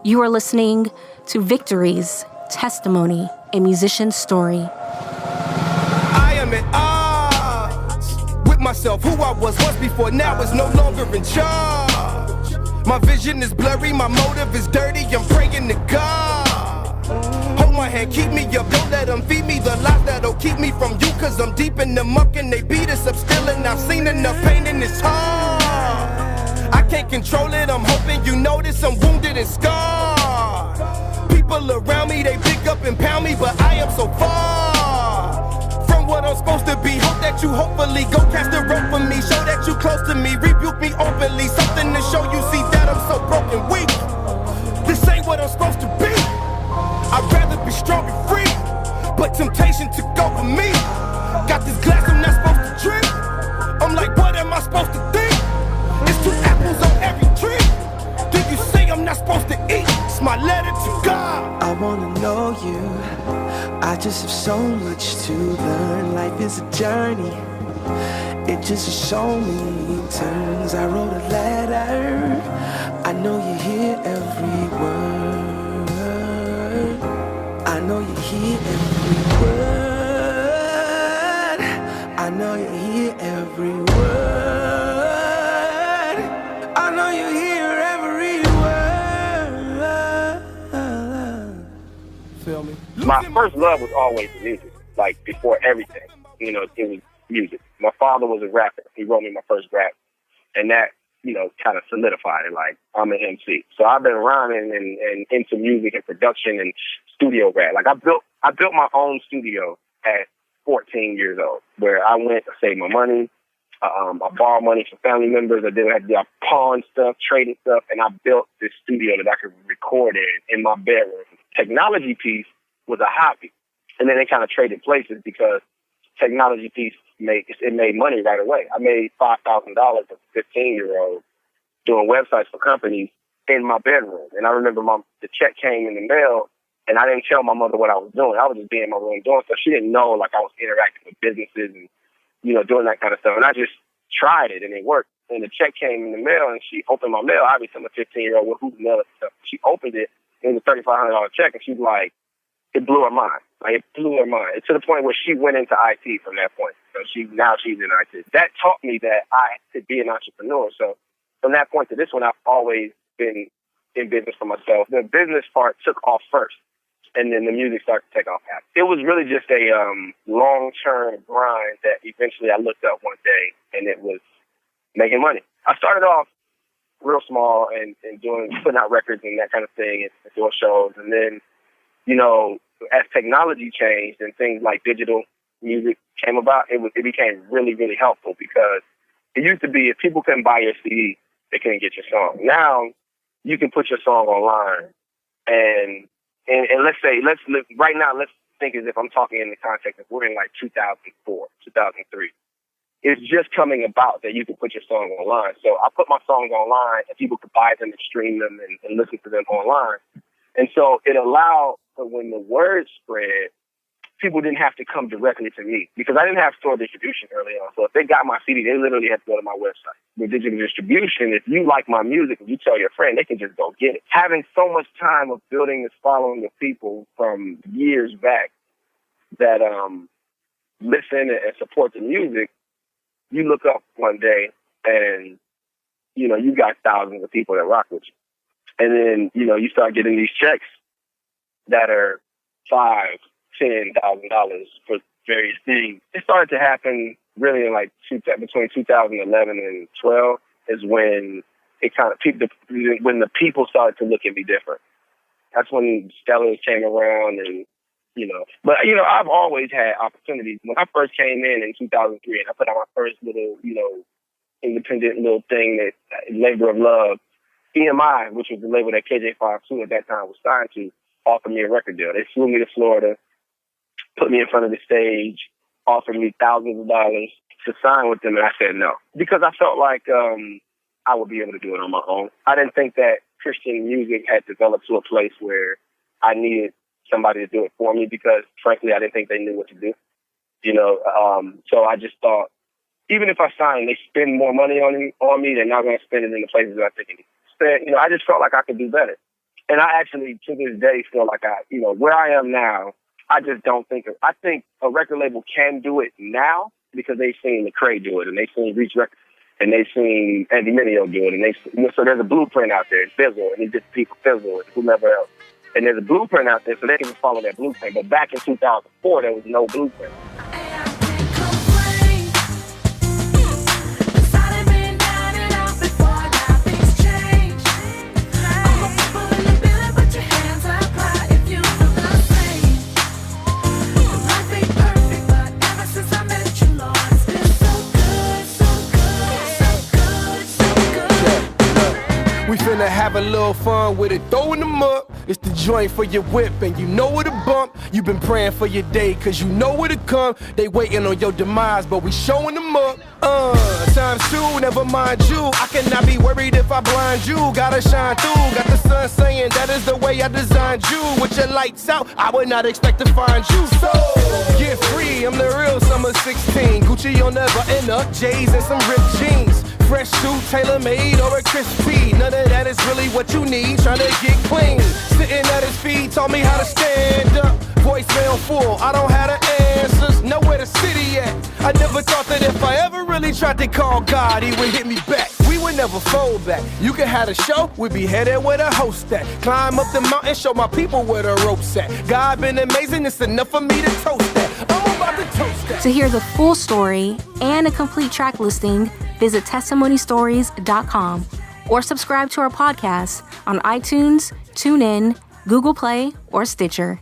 You are listening to Viktory's Testimony, a Musician's Story. I am at odds with myself. Who I was once before now is no longer in charge. My vision is blurry, my motive is dirty. I'm praying to God. Hold my hand, keep me up. Don't let them feed me the lies that'll keep me from you. Cause I'm deep in the muck and they beat us up still. And I've seen enough pain in this heart. I can't control it, I'm hoping you notice I'm wounded and scarred. People around me, they pick up and pound me, but I am so far from what I'm supposed to be. Hope that you hopefully go cast a rope for me. Show that you close to me, rebuke me openly. Something to show you, see that I'm so broken, weak. This ain't what I'm supposed to be. I'd rather be strong and free, but temptation took over me. Got this glass I'm not supposed to drink. I'm like, what am I supposed to think? It's two apples on every tree. Did you say I'm not supposed to eat? It's my letter to God. I wanna know you. I just have so much to learn. Life is a journey. It just has so many turns. I wrote a letter. I know you hear every word. I know you hear every word. I know you hear every word. I know you hear every word. Feel me? My first love was always music, like before everything. You know, it was music. My father was a rapper. He wrote me my first rap. And that, you know, kind of solidified it, like, I'm an MC. So I've been rhyming and into music and production and studio rap. Like, I built my own studio at 14 years old, where I went to save my money. I borrowed money from family members. I pawned stuff, traded stuff, and I built this studio that I could record in my bedroom. Technology piece was a hobby. And then they kind of traded places because technology piece made money right away. I made $5,000 as a 15-year-old doing websites for companies in my bedroom. And I remember the check came in the mail, and I didn't tell my mother what I was doing. I was just being in my room doing stuff. She didn't know, like, I was interacting with businesses and, you know, doing that kind of stuff. And I just tried it, and it worked. And the check came in the mail, and she opened my mail. Obviously, I'm a 15-year-old who's mail and stuff. She opened it, and it was a $3,500 check, and she's like, it blew her mind. Like, it blew her mind. To the point where she went into IT from that point. So now she's in IT. That taught me that I could be an entrepreneur. So from that point to this one, I've always been in business for myself. The business part took off first, and then the music started to take off after. It was really just a long-term grind that eventually I looked up one day, and it was making money. I started off real small and putting out records and that kind of thing and doing shows. And then, you know, as technology changed and things like digital music came about, it became really, really helpful because it used to be if people couldn't buy your CD, they couldn't get your song. Now you can put your song online and let's think as if I'm talking in the context of we're in like 2004, 2003. It's just coming about that you can put your song online. So I put my songs online and people could buy them and stream them and listen to them online. And so it allowed for when the word spread, people didn't have to come directly to me because I didn't have store distribution early on. So if they got my CD, they literally had to go to my website. With digital distribution, if you like my music and you tell your friend, they can just go get it. Having so much time of building this following of people from years back that listen and support the music, you look up one day and, you know, you got thousands of people that rock with you. And then, you know, you start getting these checks that are $5,000, $10,000 for various things. It started to happen really in like between 2011 and 12 is when it kind of when the people started to look at me different. That's when Stellars came around and, you know, but, you know, I've always had opportunities. When I first came in 2003 and I put out my first little, you know, independent little thing, that Labor of Love, EMI, which was the label that KJ52 at that time was signed to, offered me a record deal. They flew me to Florida, put me in front of the stage, offered me thousands of dollars to sign with them, and I said no. Because I felt like I would be able to do it on my own. I didn't think that Christian music had developed to a place where I needed somebody to do it for me because, frankly, I didn't think they knew what to do. You know, so I just thought, even if I sign, they spend more money on me, they're not going to spend it in the places that I think it needs. You know, I just felt like I could do better. And I actually, to this day, feel like where I am now, I just don't think I think a record label can do it now because they've seen Lecrae do it, and they've seen Reach Records, and they've seen Andy Mineo do it, and so there's a blueprint out there. It's Fizzle, and he did people Fizzle, and whomever else. And there's a blueprint out there, so they can just follow that blueprint. But back in 2004, there was no blueprint. We finna have a little fun with it, throwing them up. It's the joint for your whip, and you know where to bump. You been praying for your day, cause you know where to come. They waiting on your demise, but we showing them up. Times two, never mind you. I cannot be worried if I blind you. Gotta shine through, got the sun saying that is the way I designed you. With your lights out, I would not expect to find you. So, get free, I'm the real summer 16. Gucci on the button up, J's and some ripped jeans. Fresh suit, tailor-made, or a crispy. None of that is really what you need, trying to get clean. Sitting at his feet, taught me how to stand up. Voicemail full, I don't have the answers. Know where the city at. I never thought that if I ever really tried to call God, he would hit me back. We would never fold back. You could have a show, we'd be headed where the host at. Climb up the mountain, show my people where the rope's at. God been amazing, it's enough for me to toast that. I'm about to toast that. To hear the full story and a complete track listing, visit testimonystories.com or subscribe to our podcast on iTunes, TuneIn, Google Play, or Stitcher.